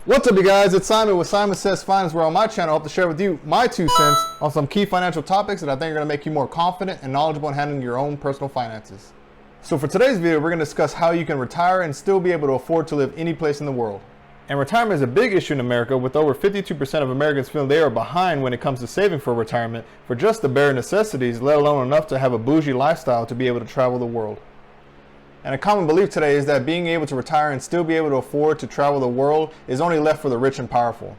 What's up, you guys? It's Simon with Simon Says Finance, where on my channel I hope to share with you my 2 cents on some key financial topics that I think are going to make you more confident and knowledgeable in handling your own personal finances. So for today's video, we're going to discuss how you can retire and still be able to afford to live any place in the world. And retirement is a big issue in America, with over 52% of Americans feeling they are behind when it comes to saving for retirement for just the bare necessities, let alone enough to have a bougie lifestyle to be able to travel the world. And a common belief today is that being able to retire and still be able to afford to travel the world is only left for the rich and powerful.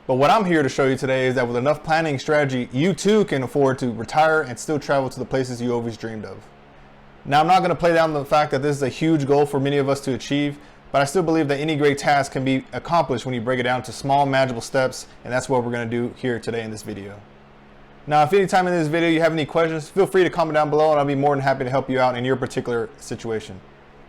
But what I'm here to show you today is that with enough planning strategy, you too can afford to retire and still travel to the places you always dreamed of. Now, I'm not going to play down the fact that this is a huge goal for many of us to achieve, but I still believe that any great task can be accomplished when you break it down to small, manageable steps, and that's what we're going to do here today in this video. Now, if any time in this video you have any questions, feel free to comment down below and I'll be more than happy to help you out in your particular situation.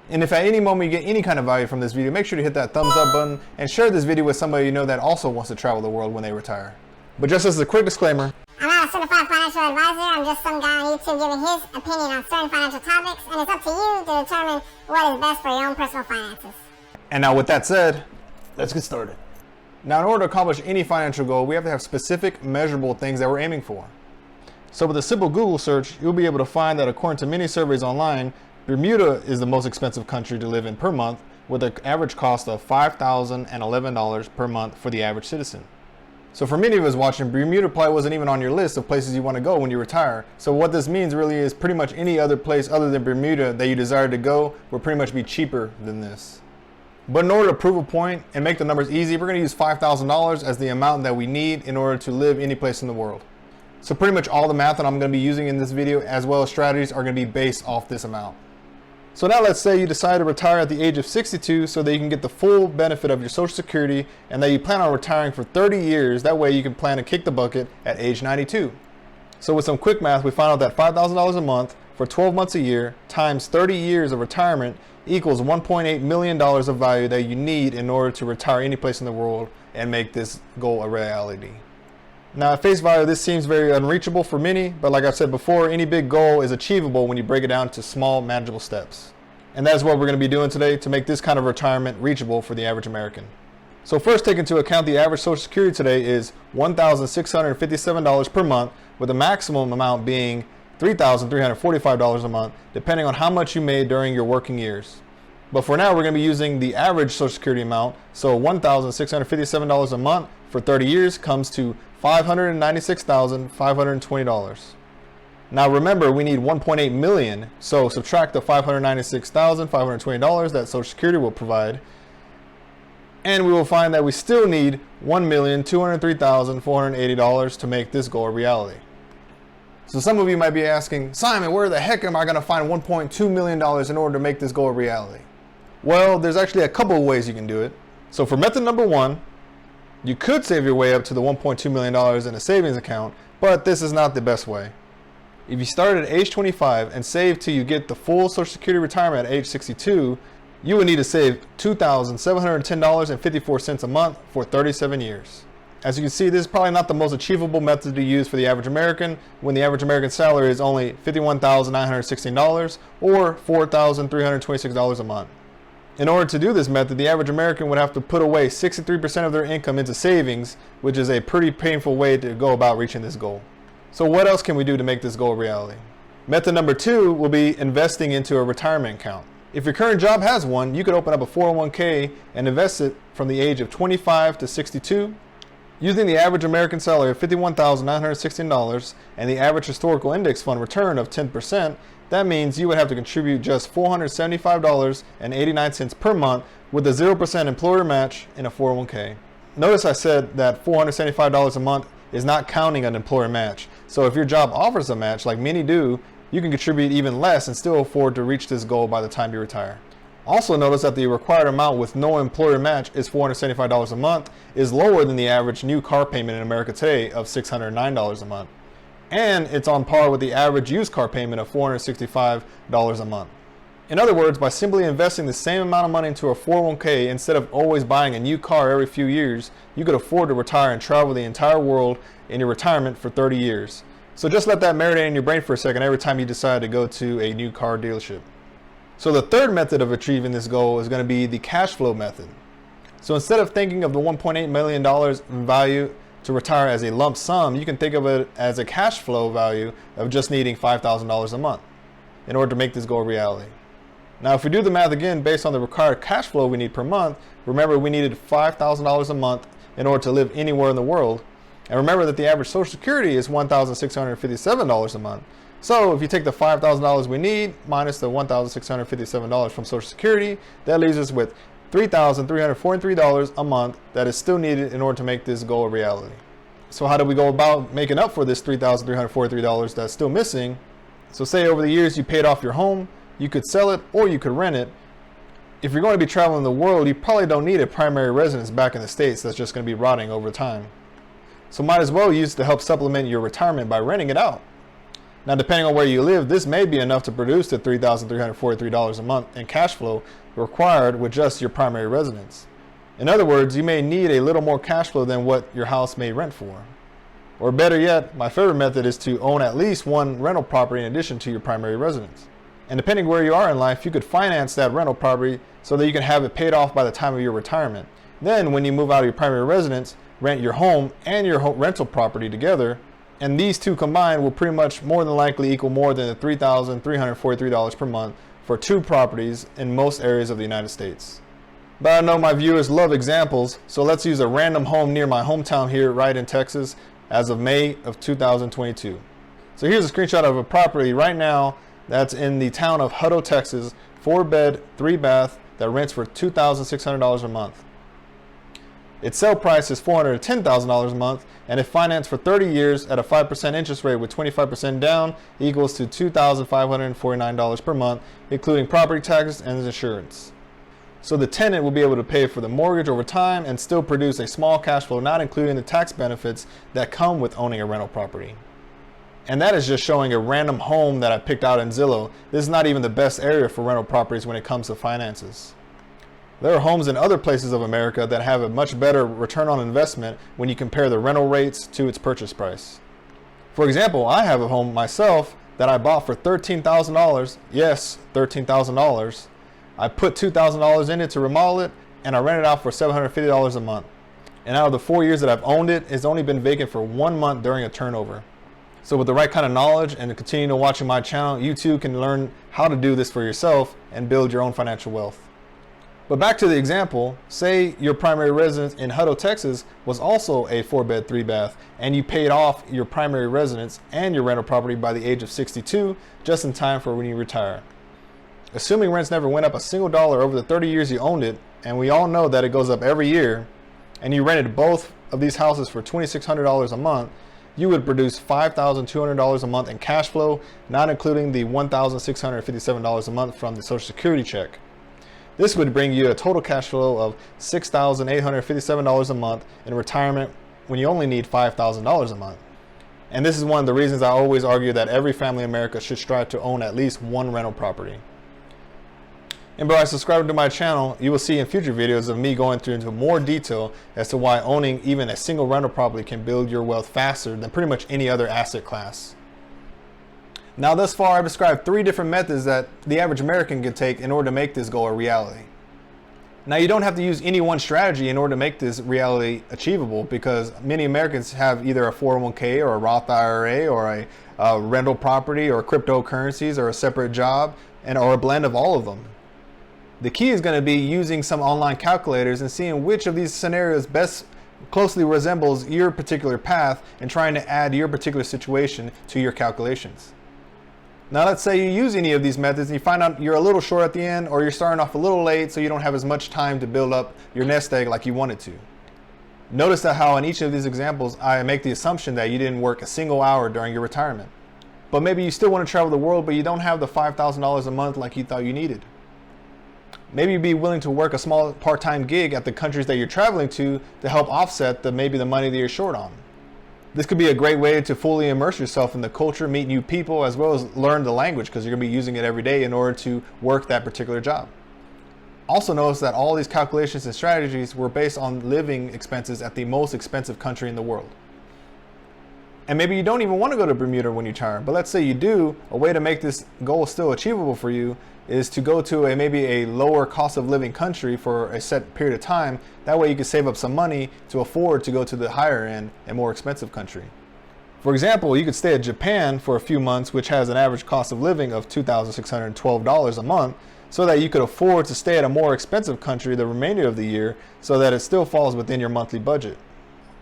And if at any moment you get any kind of value from this video, make sure to hit that thumbs up button and share this video with somebody you know that also wants to travel the world when they retire. But just as a quick disclaimer, I'm not a certified financial advisor. I'm just some guy on YouTube giving his opinion on certain financial topics, and it's up to you to determine what is best for your own personal finances. and now with that said, let's get started. Now, in order to accomplish any financial goal, we have to have specific, measurable things that we're aiming for. So with a simple Google search, you'll be able to find that according to many surveys online, Bermuda is the most expensive country to live in per month, with an average cost of $5,011 per month for the average citizen. So for many of us watching, Bermuda probably wasn't even on your list of places you want to go when you retire. So what this means really is pretty much any other place other than Bermuda that you desire to go will pretty much be cheaper than this. But in order to prove a point and make the numbers easy, we're going to use $5,000 as the amount that we need in order to live any place in the world. So pretty much all the math that I'm going to be using in this video, as well as strategies, are going to be based off this amount. So now let's say you decide to retire at the age of 62 so that you can get the full benefit of your Social Security, and that you plan on retiring for 30 years. That way you can plan to kick the bucket at age 92. So with some quick math, we find out that $5,000 a month for 12 months a year times 30 years of retirement equals $1.8 million of value that you need in order to retire any place in the world and make this goal a reality. Now, at face value, this seems very unreachable for many, but like I've said before, any big goal is achievable when you break it down to small, manageable steps. And that's what we're going to be doing today to make this kind of retirement reachable for the average American. So first, take into account the average Social Security today is $1,657 per month, with the maximum amount being $3,345 a month, depending on how much you made during your working years. But for now, we're going to be using the average Social Security amount, so $1,657 a month for 30 years comes to $596,520. Now remember, we need 1.8 million, so subtract the $596,520 that Social Security will provide, and we will find that we still need $1,203,480 to make this goal a reality. So some of you might be asking, Simon, where the heck am I going to find $1.2 million in order to make this goal a reality? Well, there's actually a couple of ways you can do it. So for method number 1, you could save your way up to the $1.2 million in a savings account, but this is not the best way. If you start at age 25 and save till you get the full Social Security retirement at age 62, you would need to save $2,710.54 a month for 37 years. As you can see, this is probably not the most achievable method to use for the average American, when the average American salary is only $51,916 or $4,326 a month. In order to do this method, the average American would have to put away 63% of their income into savings, which is a pretty painful way to go about reaching this goal. So what else can we do to make this goal a reality? Method number 2 will be investing into a retirement account. If your current job has one, you could open up a 401k and invest it from the age of 25 to 62. Using the average American salary of $51,916 and the average historical index fund return of 10%, that means you would have to contribute just $475.89 per month with a 0% employer match in a 401k. Notice I said that $475 a month is not counting an employer match. So if your job offers a match, like many do, you can contribute even less and still afford to reach this goal by the time you retire. Also notice that the required amount with no employer match is $475 a month, is lower than the average new car payment in America today of $609 a month. And it's on par with the average used car payment of $465 a month. In other words, by simply investing the same amount of money into a 401k instead of always buying a new car every few years, you could afford to retire and travel the entire world in your retirement for 30 years. So just let that marinate in your brain for a second every time you decide to go to a new car dealership. So the third method of achieving this goal is going to be the cash flow method. So instead of thinking of the $1.8 million in value to retire as a lump sum, you can think of it as a cash flow value of just needing $5,000 a month in order to make this goal a reality. Now, if we do the math again based on the required cash flow we need per month, remember we needed $5,000 a month in order to live anywhere in the world. And remember that the average Social Security is $1,657 a month. So if you take the $5,000 we need minus the $1,657 from Social Security, that leaves us with $3,343 a month that is still needed in order to make this goal a reality. So how do we go about making up for this $3,343 that's still missing? So say over the years you paid off your home, you could sell it or you could rent it. If you're going to be traveling the world, you probably don't need a primary residence back in the States that's just going to be rotting over time. So might as well use it to help supplement your retirement by renting it out. Now, depending on where you live, this may be enough to produce the $3,343 a month in cash flow required with just your primary residence. In other words, you may need a little more cash flow than what your house may rent for. Or better yet, my favorite method is to own at least one rental property in addition to your primary residence. And depending where you are in life, you could finance that rental property so that you can have it paid off by the time of your retirement. Then when you move out of your primary residence, rent your home and your rental property together, and these two combined will pretty much more than likely equal more than the $3,343 per month for two properties in most areas of the United States. But I know my viewers love examples, so let's use a random home near my hometown here right in Texas as of May of 2022. So here's a screenshot of a property right now that's in the town of Hutto, Texas, 4-bed, 3-bath that rents for $2,600 a month. Its sale price is $410,000 a month, and if financed for 30 years at a 5% interest rate with 25% down equals to $2,549 per month, including property taxes and insurance. So the tenant will be able to pay for the mortgage over time and still produce a small cash flow, not including the tax benefits that come with owning a rental property. And that is just showing a random home that I picked out in Zillow. This is not even the best area for rental properties when it comes to finances. There are homes in other places of America that have a much better return on investment when you compare the rental rates to its purchase price. For example, I have a home myself that I bought for $13,000. Yes, $13,000. I put $2,000 in it to remodel it, and I rent it out for $750 a month. And out of the 4 years that I've owned it, it's only been vacant for 1 month during a turnover. So with the right kind of knowledge and continue to watching my channel, you too can learn how to do this for yourself and build your own financial wealth. But back to the example, say your primary residence in Hutto, Texas was also a 4-bed, 3-bath, and you paid off your primary residence and your rental property by the age of 62, just in time for when you retire. Assuming rents never went up a single dollar over the 30 years you owned it, and we all know that it goes up every year, and you rented both of these houses for $2,600 a month, you would produce $5,200 a month in cash flow, not including the $1,657 a month from the Social Security check. This would bring you a total cash flow of $6,857 a month in retirement when you only need $5,000 a month. And this is one of the reasons I always argue that every family in America should strive to own at least one rental property. And by subscribing to my channel, you will see in future videos of me going into more detail as to why owning even a single rental property can build your wealth faster than pretty much any other asset class. Now, thus far, I've described 3 different methods that the average American can take in order to make this goal a reality. Now, you don't have to use any one strategy in order to make this reality achievable, because many Americans have either a 401k or a Roth IRA or a rental property or cryptocurrencies or a separate job or a blend of all of them. The key is going to be using some online calculators and seeing which of these scenarios best closely resembles your particular path and trying to add your particular situation to your calculations. Now, let's say you use any of these methods and you find out you're a little short at the end, or you're starting off a little late so you don't have as much time to build up your nest egg like you wanted to. Notice that how in each of these examples I make the assumption that you didn't work a single hour during your retirement. But maybe you still want to travel the world, but you don't have the $5,000 a month like you thought you needed. Maybe you'd be willing to work a small part-time gig at the countries that you're traveling to help offset maybe the money that you're short on. This could be a great way to fully immerse yourself in the culture, meet new people, as well as learn the language, because you're going to be using it every day in order to work that particular job. Also notice that all these calculations and strategies were based on living expenses at the most expensive country in the world. And maybe you don't even want to go to Bermuda when you retire, but let's say you do. A way to make this goal still achievable for you is to go to maybe a lower cost of living country for a set period of time. That way you can save up some money to afford to go to the higher end and more expensive country. For example, you could stay at Japan for a few months, which has an average cost of living of $2,612 a month, so that you could afford to stay at a more expensive country the remainder of the year so that it still falls within your monthly budget.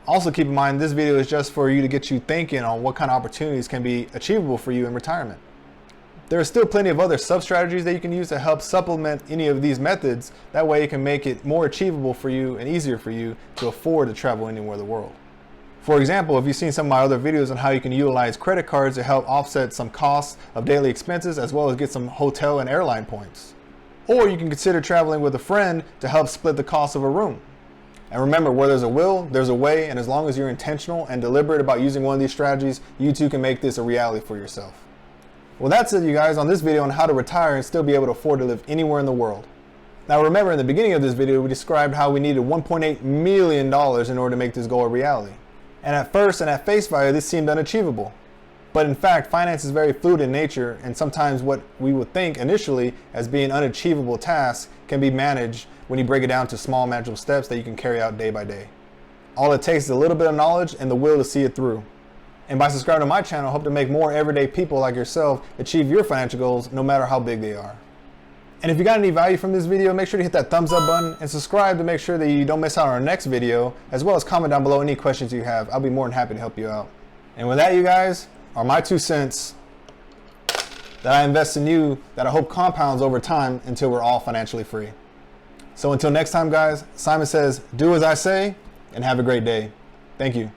Also keep in mind, this video is just for you to get you thinking on what kind of opportunities can be achievable for you in retirement. There are still plenty of other sub-strategies that you can use to help supplement any of these methods. That way it can make it more achievable for you and easier for you to afford to travel anywhere in the world. For example, if you've seen some of my other videos on how you can utilize credit cards to help offset some costs of daily expenses, as well as get some hotel and airline points. Or you can consider traveling with a friend to help split the cost of a room. And remember, where there's a will, there's a way, and as long as you're intentional and deliberate about using one of these strategies, you too can make this a reality for yourself. Well, that's it, you guys, on this video on how to retire and still be able to afford to live anywhere in the world. Now remember, in the beginning of this video, we described how we needed $1.8 million in order to make this goal a reality. And at first and at face value, this seemed unachievable. But in fact, finance is very fluid in nature, and sometimes what we would think initially as being unachievable tasks can be managed when you break it down to small manageable steps that you can carry out day by day. All it takes is a little bit of knowledge and the will to see it through. And by subscribing to my channel, I hope to make more everyday people like yourself achieve your financial goals no matter how big they are. And if you got any value from this video, make sure to hit that thumbs up button and subscribe to make sure that you don't miss out on our next video, as well as comment down below any questions you have. I'll be more than happy to help you out. And with that, you guys, are my 2 cents that I invest in you that I hope compounds over time until we're all financially free. So until next time, guys, Simon says, do as I say and have a great day. Thank you.